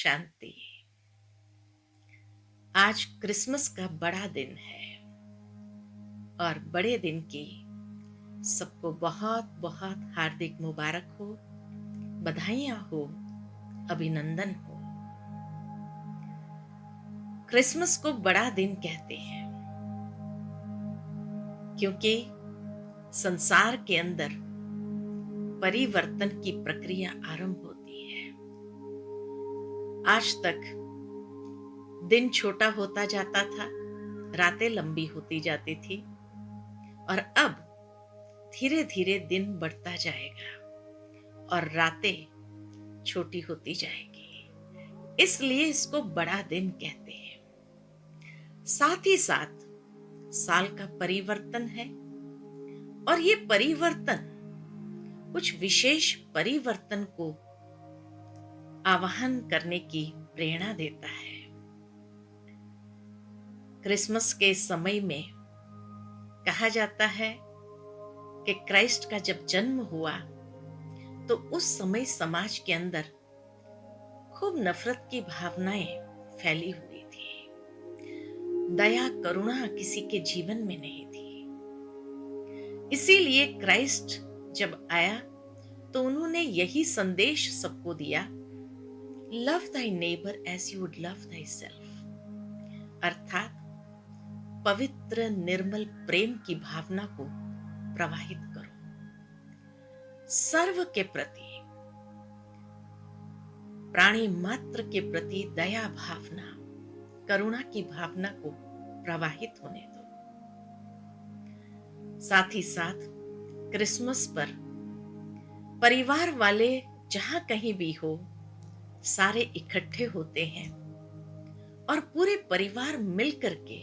शांति। आज क्रिसमस का बड़ा दिन है और बड़े दिन की सबको बहुत बहुत हार्दिक मुबारक हो, बधाइयां हो, अभिनंदन हो। क्रिसमस को बड़ा दिन कहते हैं क्योंकि संसार के अंदर परिवर्तन की प्रक्रिया आरंभ होती है। आज तक दिन छोटा होता जाता था, रातें लंबी होती जाती थी और अब धीरे धीरे दिन बढ़ता जाएगा और रातें छोटी होती जाएगी। इसलिए इसको बड़ा दिन कहते हैं। साथ ही साथ साल का परिवर्तन है और ये परिवर्तन कुछ विशेष परिवर्तन को आवाहन करने की प्रेरणा देता है। क्रिसमस के समय में कहा जाता है कि क्राइस्ट का जब जन्म हुआ तो उस समय समाज के अंदर खूब नफरत की भावनाएं फैली हुई थी। दया करुणा किसी के जीवन में नहीं थी। इसीलिए क्राइस्ट जब आया तो उन्होंने यही संदेश सबको दिया, love thy neighbour as you would love thy self, अर्थात पवित्र निर्मल प्रेम की भावना को प्रवाहित करो। सर्व के प्रति, प्राणी मात्र के प्रति दया भावना, करुणा की भावना को प्रवाहित होने दो। साथ ही साथ क्रिसमस पर परिवार वाले जहां कहीं भी हो, सारे इकट्ठे होते हैं और पूरे परिवार मिलकर के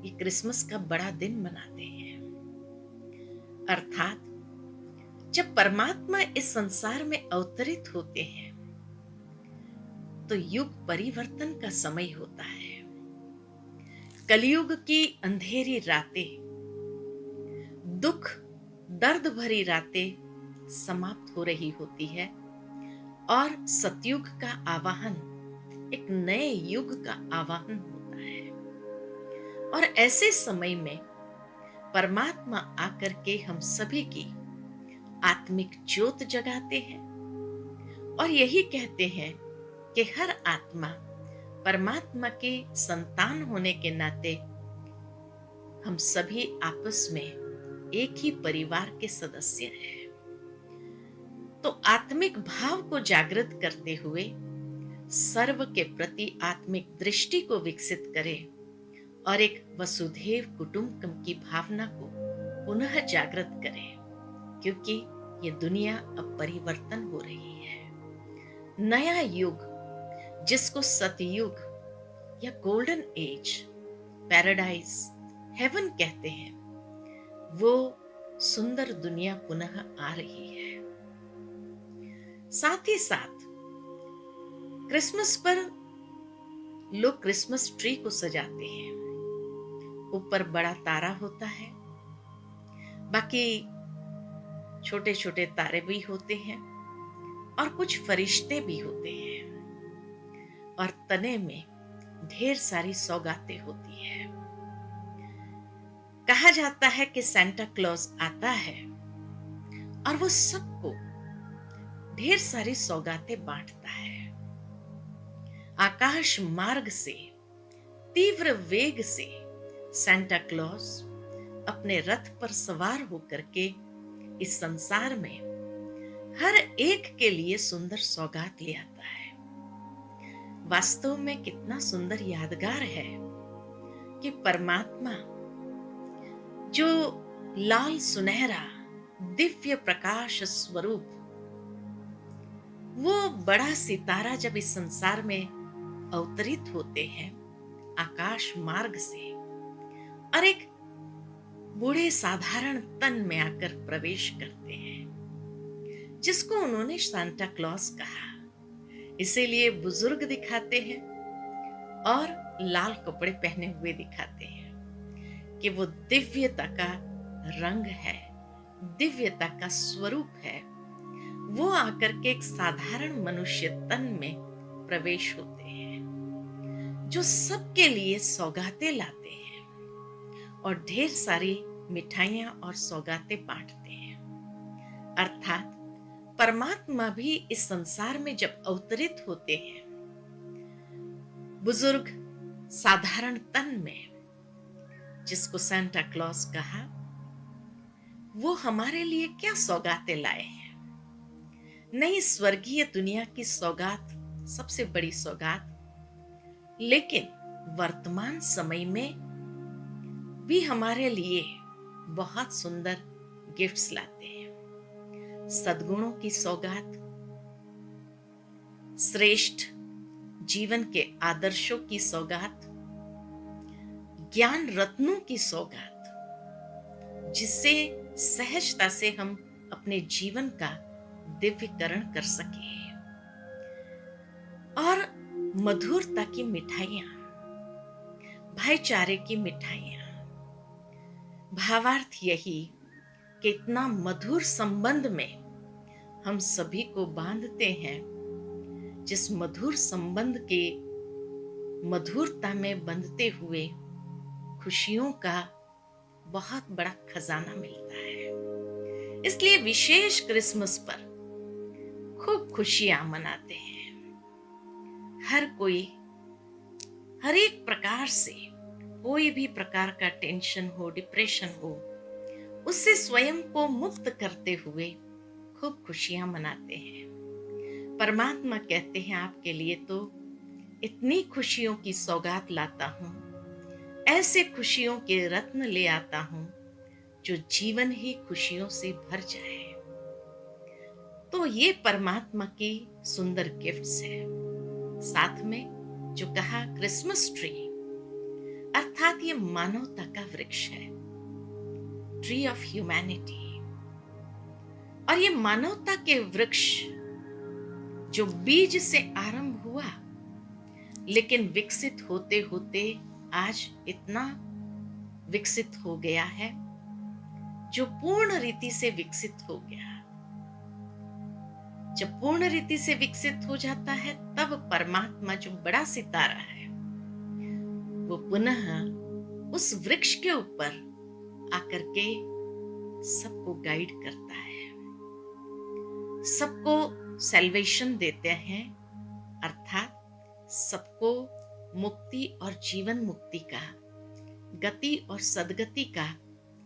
ये क्रिसमस का बड़ा दिन मनाते हैं। अर्थात जब परमात्मा इस संसार में अवतरित होते हैं तो युग परिवर्तन का समय होता है। कलयुग की अंधेरी रातें, दुख दर्द भरी रातें समाप्त हो रही होती है और सतयुग का आवाहन, एक नए युग का आवाहन होता है। और ऐसे समय में परमात्मा आकर के हम सभी की आत्मिक ज्योत जगाते हैं और यही कहते हैं कि हर आत्मा परमात्मा के संतान होने के नाते हम सभी आपस में एक ही परिवार के सदस्य हैं। तो आत्मिक भाव को जागृत करते हुए सर्व के प्रति आत्मिक दृष्टि को विकसित करें और एक वसुधैव कुटुंबकम की भावना को पुनः जागृत करें, क्योंकि ये दुनिया अब परिवर्तन हो रही है। नया युग, जिसको सतयुग या गोल्डन एज, पैराडाइज, हेवन कहते हैं, वो सुंदर दुनिया पुनः आ रही है। साथ ही साथ क्रिसमस पर लोग क्रिसमस ट्री को सजाते हैं। ऊपर बड़ा तारा होता है, बाकी छोटे छोटे तारे भी होते हैं और कुछ फरिश्ते भी होते हैं और तने में ढेर सारी सौगातें होती है। कहा जाता है कि सांता क्लॉज आता है और वो सबको ढेर सारी सौगातें बांटता है। आकाश मार्ग से तीव्र वेग से सांता क्लॉज अपने रथ पर सवार होकर के इस संसार में हर एक के लिए सुंदर सौगात ले आता है। वास्तव में कितना सुंदर यादगार है कि परमात्मा जो लाल सुनहरा दिव्य प्रकाश स्वरूप, वो बड़ा सितारा जब इस संसार में अवतरित होते हैं आकाश मार्ग से और एक बूढ़े साधारण तन में आकर प्रवेश करते हैं, जिसको उन्होंने सांता क्लॉज कहा। इसीलिए बुजुर्ग दिखाते हैं और लाल कपड़े पहने हुए दिखाते हैं कि वो दिव्यता का रंग है, दिव्यता का स्वरूप है। वो आकर के एक साधारण मनुष्य तन में प्रवेश होते हैं, जो सबके लिए सौगातें लाते हैं और ढेर सारी मिठाइयां और सौगातें बांटते हैं। अर्थात परमात्मा भी इस संसार में जब अवतरित होते हैं, बुजुर्ग साधारण तन में, जिसको सांता क्लॉज कहा, वो हमारे लिए क्या सौगातें लाए हैं। नई स्वर्गीय दुनिया की सौगात सबसे बड़ी सौगात, लेकिन वर्तमान समय में भी हमारे लिए बहुत सुंदर गिफ्ट्स लाते हैं। सद्गुणों की सौगात, श्रेष्ठ जीवन के आदर्शों की सौगात, ज्ञान रत्नों की सौगात, जिससे सहजता से हम अपने जीवन का दिव्यकरण कर सके, और मधुरता की मिठाइयां, भाईचारे की मिठाइयां। भावार्थ यही कि इतना मधुर संबंध में हम सभी को बांधते हैं, जिस मधुर संबंध के मधुरता में बंधते हुए खुशियों का बहुत बड़ा खजाना मिलता है। इसलिए विशेष क्रिसमस पर खूब खुशियां मनाते हैं। हर कोई हर एक प्रकार से, कोई भी प्रकार का टेंशन हो, डिप्रेशन हो, उससे स्वयं को मुक्त करते हुए खूब खुशियां मनाते हैं। परमात्मा कहते हैं, आपके लिए तो इतनी खुशियों की सौगात लाता हूं, ऐसे खुशियों के रत्न ले आता हूं जो जीवन ही खुशियों से भर जाए। तो ये परमात्मा की सुंदर गिफ्ट्स है। साथ में जो कहा क्रिसमस ट्री, अर्थात ये मानवता का वृक्ष है, ट्री ऑफ ह्यूमैनिटी। और ये मानवता के वृक्ष जो बीज से आरंभ हुआ, लेकिन विकसित होते होते आज इतना विकसित हो गया है, जो पूर्ण रीति से विकसित हो गया। जब पूर्ण रीति से विकसित हो जाता है, तब परमात्मा जो बड़ा सितारा है, वो पुनः उस वृक्ष के ऊपर आकर के सबको गाइड करता है, सबको सैल्वेशन देते हैं, अर्थात सबको मुक्ति और जीवन मुक्ति का, गति और सदगति का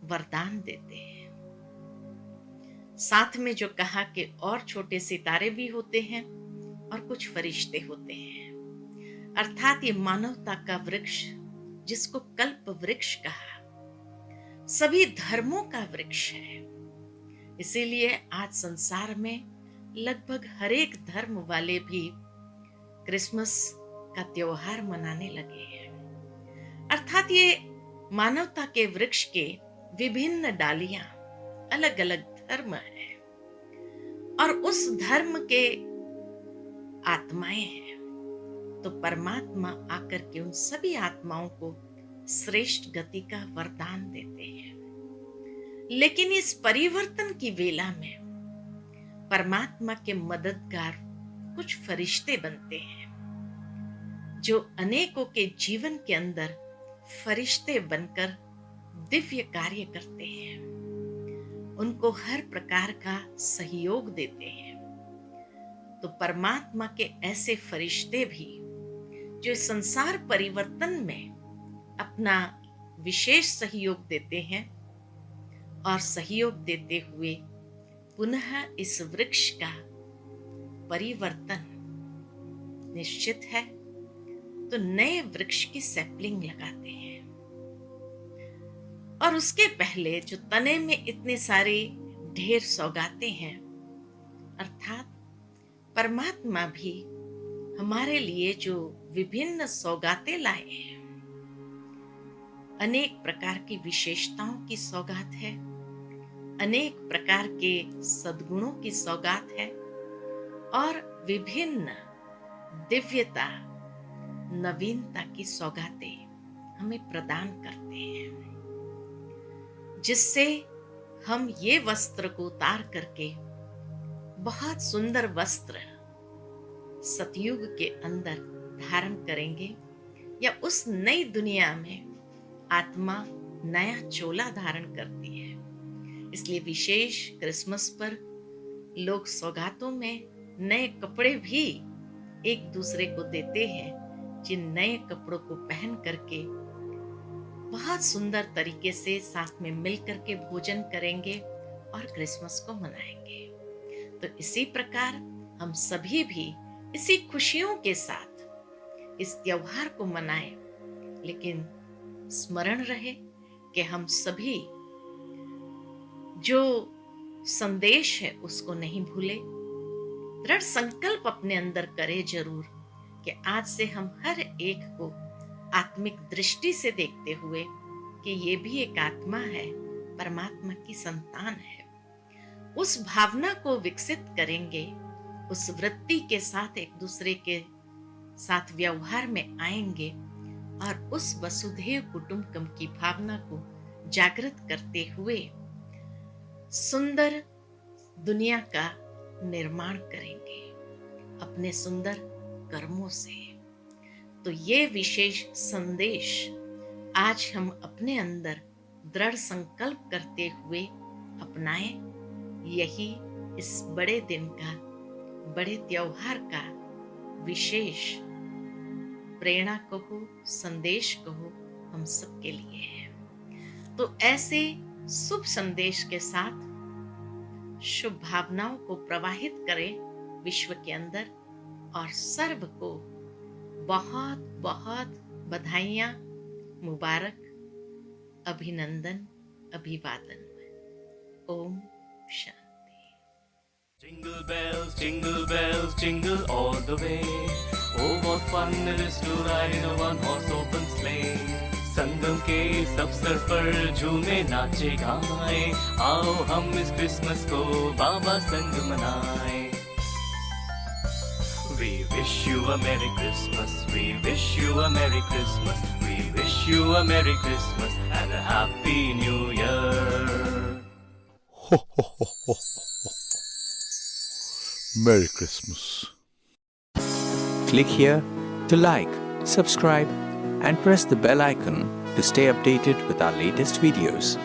वरदान देते हैं। साथ में जो कहा कि और छोटे सितारे भी होते हैं और कुछ फरिश्ते होते हैं, अर्थात ये मानवता का वृक्ष, जिसको कल्प वृक्ष कहा, सभी धर्मों का वृक्ष है। इसीलिए आज संसार में लगभग हर एक धर्म वाले भी क्रिसमस का त्योहार मनाने लगे हैं। अर्थात ये मानवता के वृक्ष के विभिन्न डालियां, अलग अलग धर्म है, और उस धर्म के आत्माएं हैं। तो परमात्मा आकर के उन सभी आत्माओं को श्रेष्ठ गति का वरदान देते हैं। लेकिन इस परिवर्तन की वेला में परमात्मा के मददगार कुछ फरिश्ते बनते हैं, जो अनेकों के जीवन के अंदर फरिश्ते बनकर दिव्य कार्य करते हैं, उनको हर प्रकार का सहयोग देते हैं। तो परमात्मा के ऐसे फरिश्ते भी जो संसार परिवर्तन में अपना विशेष सहयोग देते हैं, और सहयोग देते हुए पुनः इस वृक्ष का परिवर्तन निश्चित है, तो नए वृक्ष की सैपलिंग लगाते हैं। और उसके पहले जो तने में इतने सारे ढेर सौगातें हैं, अर्थात परमात्मा भी हमारे लिए जो विभिन्न सौगातें लाए हैं, अनेक प्रकार की विशेषताओं की सौगात है, अनेक प्रकार के सद्गुणों की सौगात है, और विभिन्न दिव्यता, नवीनता की सौगातें हमें प्रदान करते हैं, जिससे हम ये वस्त्र को उतार करके बहुत सुंदर वस्त्र सतयुग के अंदर धारण करेंगे, या उस नई दुनिया में आत्मा नया चोला धारण करती है। इसलिए विशेष क्रिसमस पर लोग सौगातों में नए कपड़े भी एक दूसरे को देते हैं, जिन नए कपड़ों को पहन करके बहुत सुंदर तरीके से साथ में मिल करके भोजन करेंगे और क्रिसमस को मनाएंगे। तो इसी प्रकार हम सभी भी इसी खुशियों के साथ इस त्योहार को मनाएं, लेकिन स्मरण रहे कि हम सभी जो संदेश है उसको नहीं भूले। दृढ़ संकल्प अपने अंदर करें जरूर कि आज से हम हर एक को आत्मिक दृष्टि से देखते हुए कि ये भी एक आत्मा है, परमात्मा की संतान है, उस भावना को विकसित करेंगे, उस वृत्ति के साथ एक दूसरे के साथ व्यवहार में आएंगे और उस वसुधैव कुटुंबकम की भावना को जागृत करते हुए सुंदर दुनिया का निर्माण करेंगे अपने सुंदर कर्मों से। तो ये विशेष संदेश आज हम अपने अंदर दृढ़ संकल्प करते हुए अपनाएं। यही इस बड़े दिन का, बड़े त्योहार का विशेष प्रेरणा कहो, संदेश कहो, हम सबके लिए है। तो ऐसे शुभ संदेश के साथ शुभ भावनाओं को प्रवाहित करें विश्व के अंदर, और सर्व को बहुत बहुत बधाइयाँ, मुबारक, अभिनंदन, अभिवादन। Om Shanti. Jingle bells, jingle all the way. Oh, what fun it is to ride in a one-horse open sleigh. संगम के इस अवसर पर झूमे नाचे गाए, आओ हम इस क्रिसमस को बाबा संग मनाए। We wish you a Merry Christmas, we wish you a Merry Christmas, we wish you a Merry Christmas and a Happy New Year. Ho, ho, ho, ho, ho. Merry Christmas. Click here to like, subscribe, and press the bell icon to stay updated with our latest videos.